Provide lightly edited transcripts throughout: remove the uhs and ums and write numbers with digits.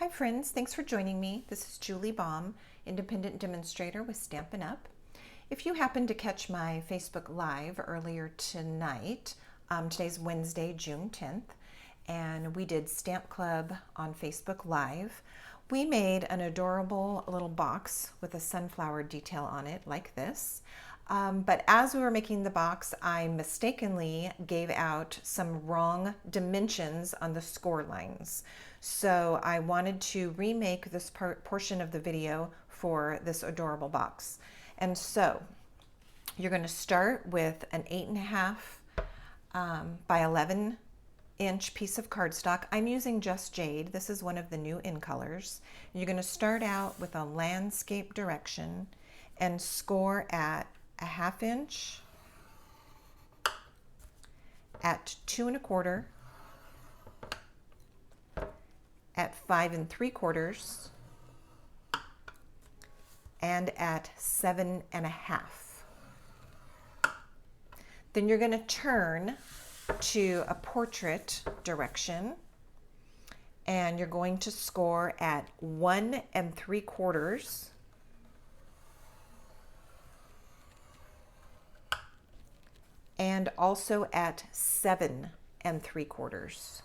Hi friends, thanks for joining me. This is Julie Baum, independent demonstrator with Stampin' Up. If you happen to catch my Facebook Live earlier tonight, today's Wednesday, June 10th, and we did Stamp Club on Facebook Live. We made an adorable little box with a sunflower detail on it like this. But as we were making the box, I mistakenly gave out some wrong dimensions on the score lines. So I wanted to remake this portion of the video for this adorable box. And so you're going to start with an 8.5 by 11 inch piece of cardstock. I'm using Just Jade. This is one of the new in colors. You're going to start out with a landscape direction and score at a 1/2 inch, at 2 1/4, at 5 3/4, and at 7 1/2. Then you're going to turn to a portrait direction and you're going to score at 1 3/4, and also at 7 3/4.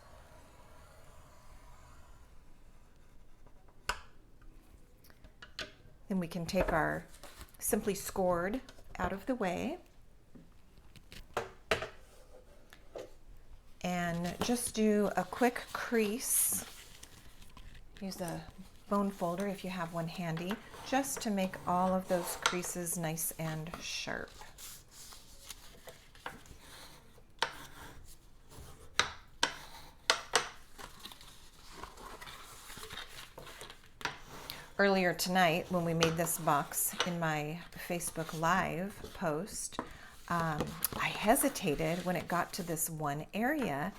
Then we can take our simply scored out of the way and just do a quick crease. Use a bone folder if you have one handy, just to make all of those creases nice and sharp. Earlier tonight, when we made this box in my Facebook Live post, I hesitated when it got to this one area,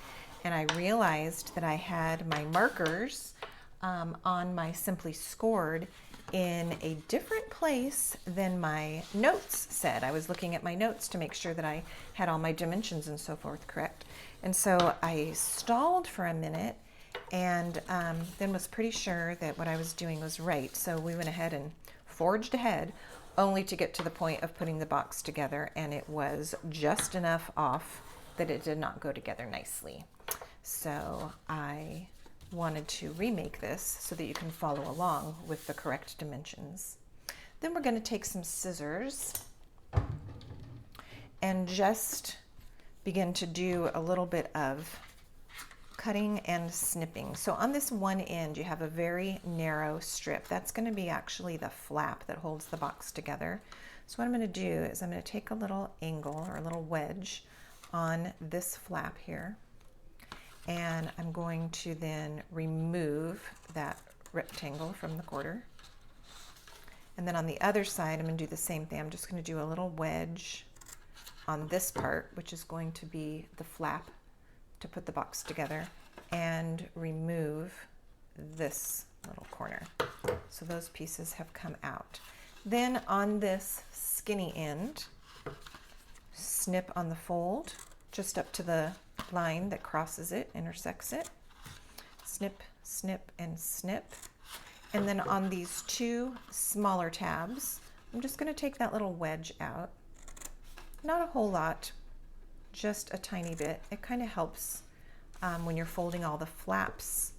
and I realized that I had my markers on my Simply Scored in a different place than my notes said. I was looking at my notes to make sure that I had all my dimensions and so forth correct. And so I stalled for a minute and then was pretty sure that what I was doing was right. So we went ahead and forged ahead, only to get to the point of putting the box together, and it was just enough off that it did not go together nicely. So I wanted to remake this so that you can follow along with the correct dimensions. Then we're going to take some scissors and just begin to do a little bit of cutting and snipping. So on this one end you have a very narrow strip. That's going to be actually the flap that holds the box together. So what I'm going to do is I'm going to take a little angle or a little wedge on this flap here, and I'm going to then remove that rectangle from the quarter. And then on the other side I'm going to do the same thing. I'm just going to do a little wedge on this part, which is going to be the flap to put the box together, and remove this little corner. So those pieces have come out. Then on this skinny end, snip on the fold just up to the line that crosses it, intersects it. Snip, snip, and snip. And then on these two smaller tabs, I'm just going to take that little wedge out. Not a whole lot, just a tiny bit. It kind of helps when you're folding all the flaps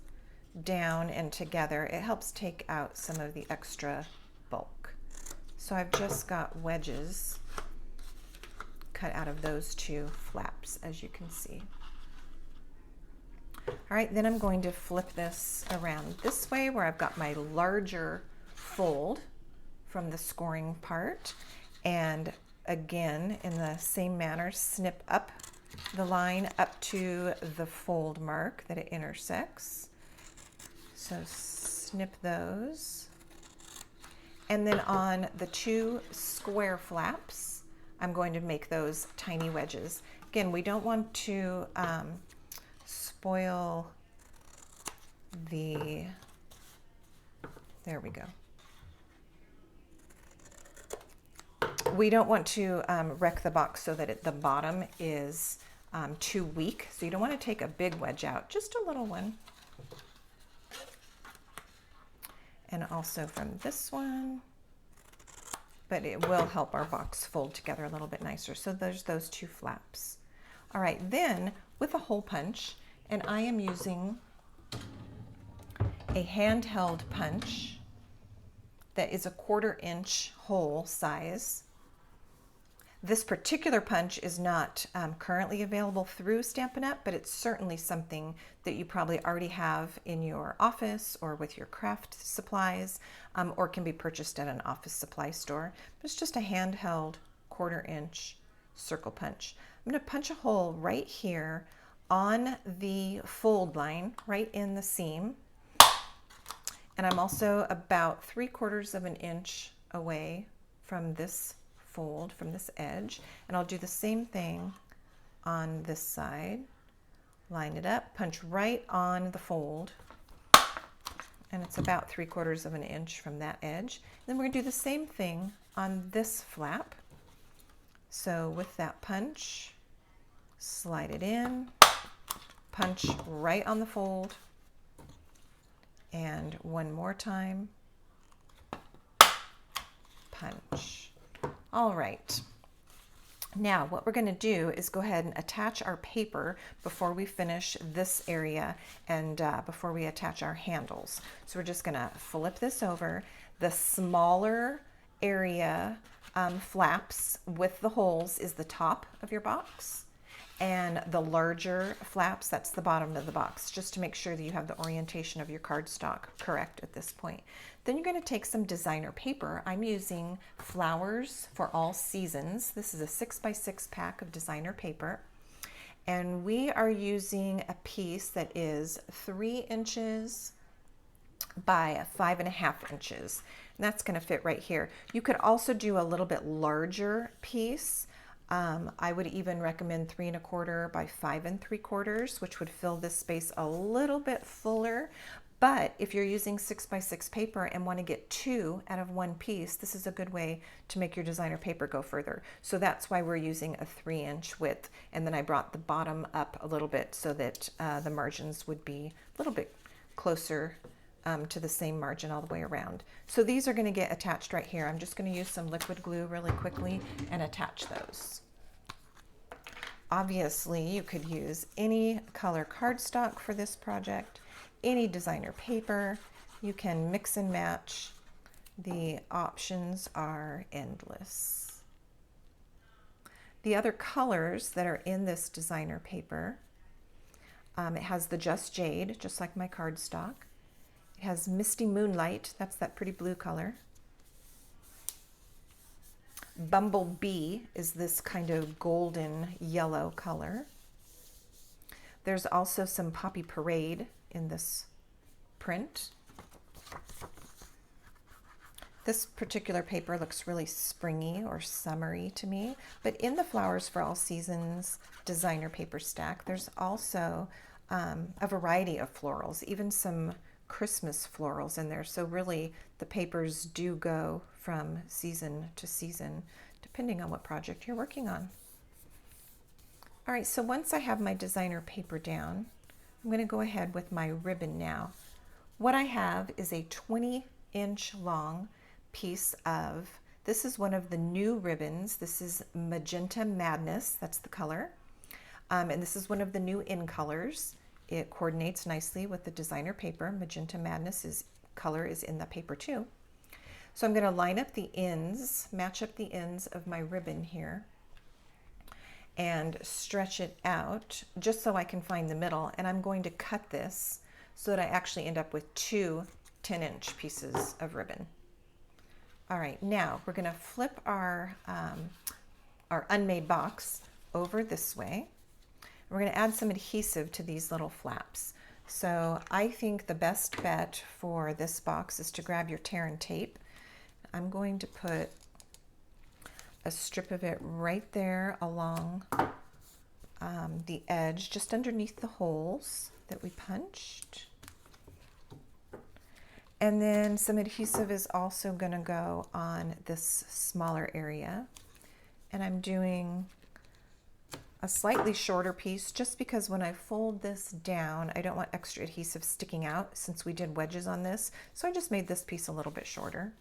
down and together. It helps take out some of the extra bulk. So I've just got wedges cut out of those two flaps, as you can see. All right, then I'm going to flip this around this way where I've got my larger fold from the scoring part, and again, in the same manner, snip up the line up to the fold mark that it intersects. So snip those. And then on the two square flaps, I'm going to make those tiny wedges. Again, we don't want to spoil the, there we go. We don't want to wreck the box so that the bottom is too weak. So you don't want to take a big wedge out, just a little one. and also from this one, but it will help our box fold together a little bit nicer. So there's those two flaps. All right, then with a hole punch, and I am using a handheld punch that is a 1/4 inch hole size. This particular punch is not currently available through Stampin' Up, but it's certainly something that you probably already have in your office or with your craft supplies, or can be purchased at an office supply store. But it's just a handheld 1/4 inch circle punch. I'm going to punch a hole right here on the fold line, right in the seam. And I'm also about 3/4 of an inch away from this fold, from this edge, and I'll do the same thing on this side. Line it up, punch right on the fold, and it's about 3/4 of an inch from that edge. Then we're going to do the same thing on this flap. So with that punch, slide it in, punch right on the fold, and one more time, punch. All right, now what we're going to do is go ahead and attach our paper before we finish this area and before we attach our handles. So we're just going to flip this over. The smaller area flaps with the holes is the top of your box, and the larger flaps, that's the bottom of the box, just to make sure that you have the orientation of your cardstock correct at this point. Then you're going to take some designer paper. I'm using Flowers for All Seasons. This is a 6x6 pack of designer paper, and we are using a piece that is 3 inches by 5.5 inches, and that's going to fit right here. You could also do a little bit larger piece. I would even recommend 3 1/4 by 5 3/4, which would fill this space a little bit fuller. But if you're using 6x6 paper and want to get 2 out of 1 piece, this is a good way to make your designer paper go further. So that's why we're using a 3-inch width. And then I brought the bottom up a little bit so that the margins would be a little bit closer to the same margin all the way around. So these are going to get attached right here. I'm just going to use some liquid glue really quickly and attach those. Obviously, you could use any color cardstock for this project, any designer paper. You can mix and match. The options are endless. The other colors that are in this designer paper, it has the Just Jade, just like my cardstock. It has Misty Moonlight, that's that pretty blue color. Bumblebee is this kind of golden yellow color. There's also some Poppy Parade in this print. This particular paper looks really springy or summery to me, but in the Flowers for All Seasons designer paper stack, there's also a variety of florals, even some Christmas florals in there. So really the papers do go from season to season, depending on what project you're working on. All right, so once I have my designer paper down, I'm going to go ahead with my ribbon now. What I have is a 20-inch long piece of, this is one of the new ribbons. This is Magenta Madness, that's the color. And this is one of the new in colors. It coordinates nicely with the designer paper. Magenta Madness color is in the paper too. So I'm going to line up the ends, match up the ends of my ribbon here, and stretch it out just so I can find the middle. And I'm going to cut this so that I actually end up with 2 10-inch pieces of ribbon. All right, now we're going to flip our unmade box over this way. We're going to add some adhesive to these little flaps. So I think the best bet for this box is to grab your tear and tape. I'm going to put a strip of it right there along the edge, just underneath the holes that we punched. And then some adhesive is also going to go on this smaller area. And I'm doing a slightly shorter piece just because when I fold this down, I don't want extra adhesive sticking out since we did wedges on this. So I just made this piece a little bit shorter.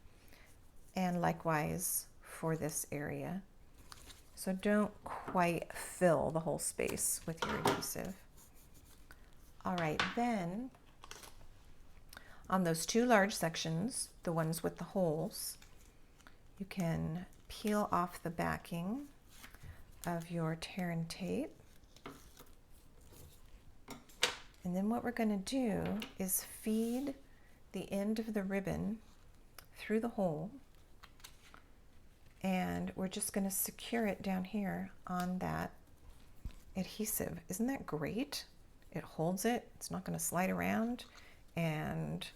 And likewise for this area. So don't quite fill the whole space with your adhesive. All right, then on those two large sections, the ones with the holes, you can peel off the backing of your tear and tape. And then what we're going to do is feed the end of the ribbon through the hole, and we're just going to secure it down here on that adhesive. Isn't that great? It holds it, it's not going to slide around. And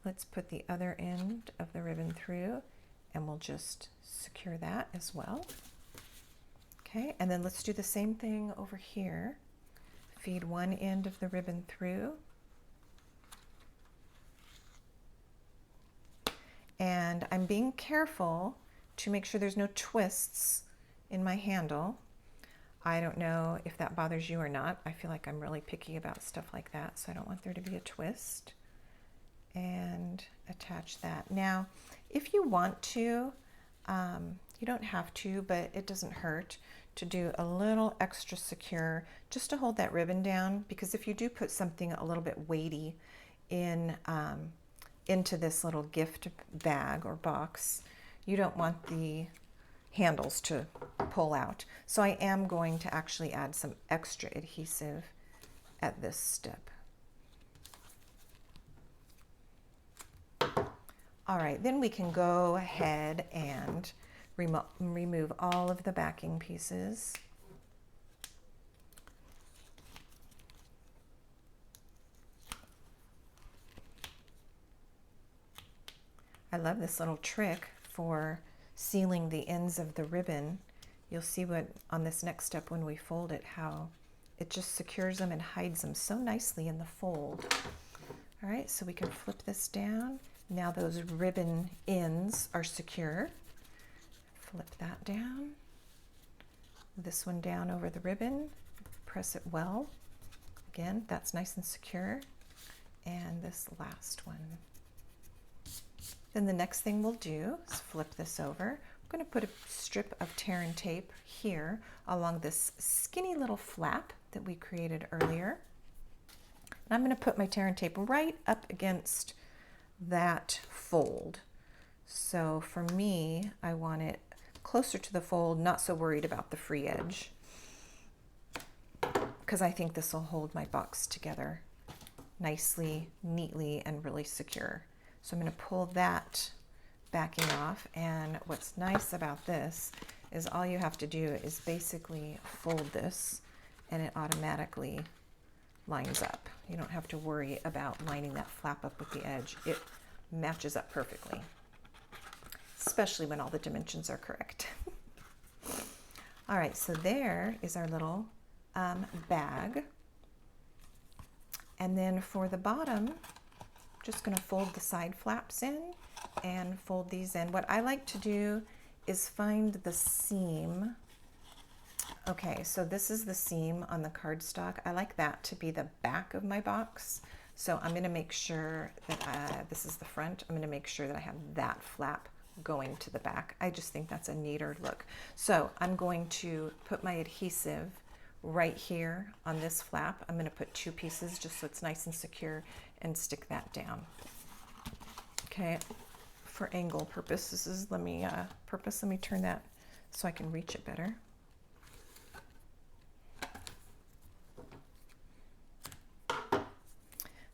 let's put the other end of the ribbon through, and we'll just secure that as well. Okay, and then let's do the same thing over here. Feed one end of the ribbon through. And I'm being careful to make sure there's no twists in my handle. I don't know if that bothers you or not. I feel like I'm really picky about stuff like that, so I don't want there to be a twist. And attach that. Now, if you want to, you don't have to, but it doesn't hurt to do a little extra secure just to hold that ribbon down, because if you do put something a little bit weighty in into this little gift bag or box, you don't want the handles to pull out. So I am going to actually add some extra adhesive at this step. All right, then we can go ahead and remove all of the backing pieces. I love this little trick for sealing the ends of the ribbon. You'll see what on this next step when we fold it, how it just secures them and hides them so nicely in the fold. All right, so we can flip this down. Now those ribbon ends are secure. Flip that down. This one down over the ribbon. Press it well. Again, that's nice and secure. And this last one. Then the next thing we'll do is flip this over. I'm going to put a strip of tear and tape here along this skinny little flap that we created earlier. And I'm going to put my tear and tape right up against that fold. So for me, I want it closer to the fold, not so worried about the free edge, because I think this will hold my box together nicely, neatly, and really secure. So I'm going to pull that backing off, and what's nice about this is all you have to do is basically fold this and it automatically lines up. You don't have to worry about lining that flap up with the edge. It matches up perfectly, especially when all the dimensions are correct. All right, so there is our little bag. And then for the bottom, just going to fold the side flaps in and fold these in. What I like to do is find the seam. Okay, so this is the seam on the cardstock. I like that to be the back of my box. So I'm going to make sure that this is the front. I'm going to make sure that I have that flap going to the back. I just think that's a neater look. So I'm going to put my adhesive right here on this flap. I'm going to put two pieces just so it's nice and secure and stick that down. Okay, for angle purposes, let me turn that so I can reach it better.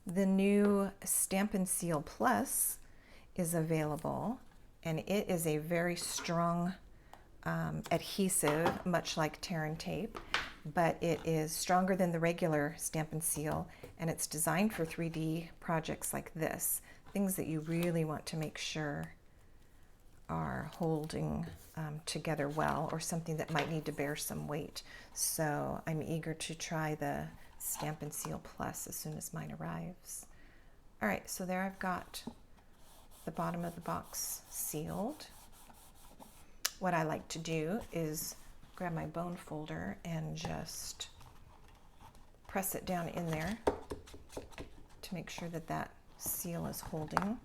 The new Stampin Seal Plus is available, and it is a very strong adhesive, much like tear and tape, but it is stronger than the regular Stampin Seal, and it's designed for 3D projects like this, things that you really want to make sure are holding together well, or something that might need to bear some weight. So I'm eager to try the Stampin Seal Plus as soon as mine arrives. All right, so there I've got the bottom of the box sealed. What I like to do is grab my bone folder and just press it down in there to make sure that that seal is holding,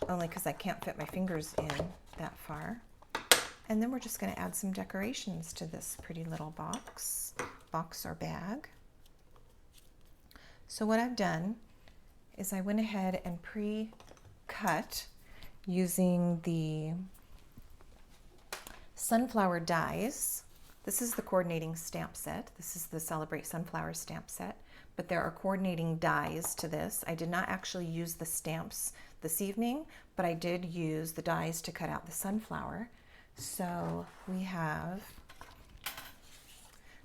only because I can't fit my fingers in that far. And then we're just going to add some decorations to this pretty little box or bag. So what I've done is I went ahead and pre-cut using the sunflower dies. This is the coordinating stamp set. This is the Celebrate Sunflower stamp set, but there are coordinating dies to this. I did not actually use the stamps this evening, but I did use the dies to cut out the sunflower. So we have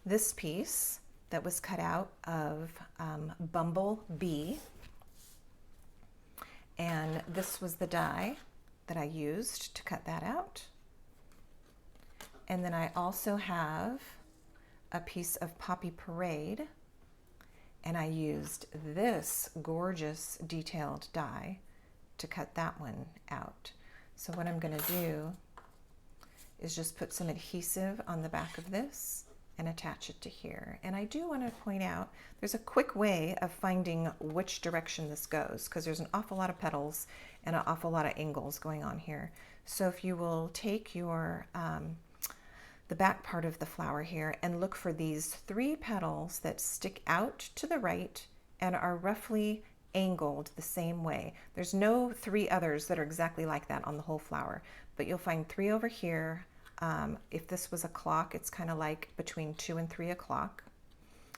this piece that was cut out of Bumblebee, and this was the die that I used to cut that out. And then I also have a piece of Poppy Parade, and I used this gorgeous detailed die to cut that one out. So what I'm going to do is just put some adhesive on the back of this and attach it to here. And I do want to point out there's a quick way of finding which direction this goes, because there's an awful lot of petals and an awful lot of angles going on here. So if you will take your the back part of the flower here and look for these 3 petals that stick out to the right and are roughly angled the same way. There's no 3 others that are exactly like that on the whole flower, but you'll find 3 over here. If this was a clock, it's kind of like between 2 and 3 o'clock.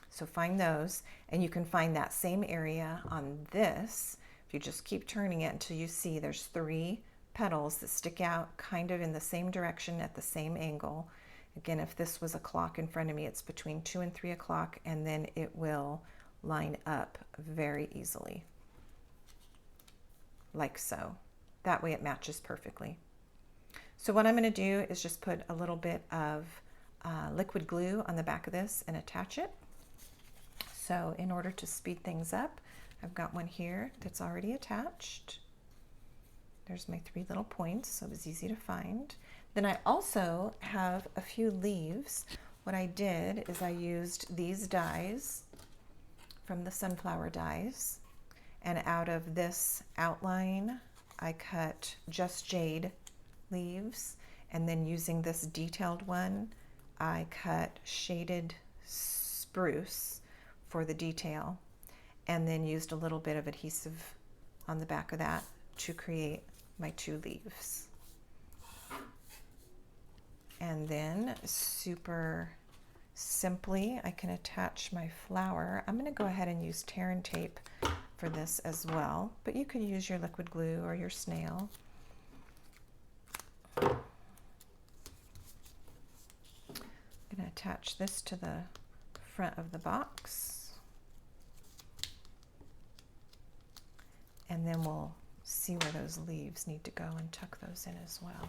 So find those, and you can find that same area on this. If you just keep turning it until you see there's 3 petals that stick out kind of in the same direction at the same angle. Again, if this was a clock in front of me, it's between 2 and 3 o'clock, and then it will line up very easily, like so. That way it matches perfectly. So what I'm going to do is just put a little bit of liquid glue on the back of this and attach it. So in order to speed things up, I've got one here that's already attached. There's my 3 little points, so it was easy to find. Then I also have a few leaves. What I did is I used these dies from the sunflower dies, and out of this outline I cut Just Jade leaves, and then using this detailed one I cut Shaded Spruce for the detail, and then used a little bit of adhesive on the back of that to create my 2 leaves. And then super simply I can attach my flower. I'm going to go ahead and use tear and tape for this as well, but you could use your liquid glue or your snail. I'm going to attach this to the front of the box, and then we'll see where those leaves need to go and tuck those in as well.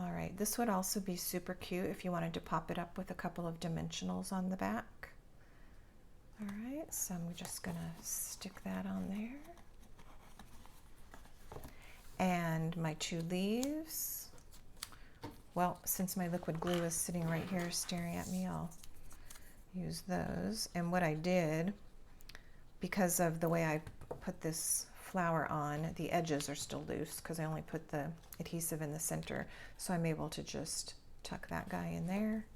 All right, this would also be super cute if you wanted to pop it up with a couple of dimensionals on the back. All right, so I'm just gonna stick that on there. And my 2 leaves, well, since my liquid glue is sitting right here staring at me, I'll use those. And what I did, because of the way I put this flower on, the edges are still loose because I only put the adhesive in the center, so I'm able to just tuck that guy in there.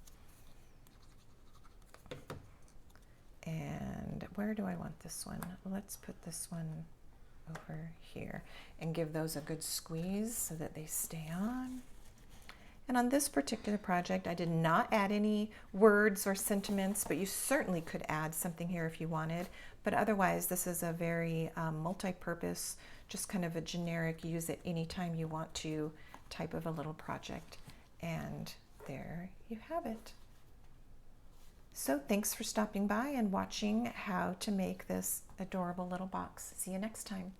And where do I want this one? Let's put this one over here and give those a good squeeze so that they stay on. And on this particular project, I did not add any words or sentiments, but you certainly could add something here if you wanted. But otherwise, this is a very multi-purpose, just kind of a generic, use it anytime you want to type of a little project. And there you have it. So thanks for stopping by and watching how to make this adorable little box. See you next time.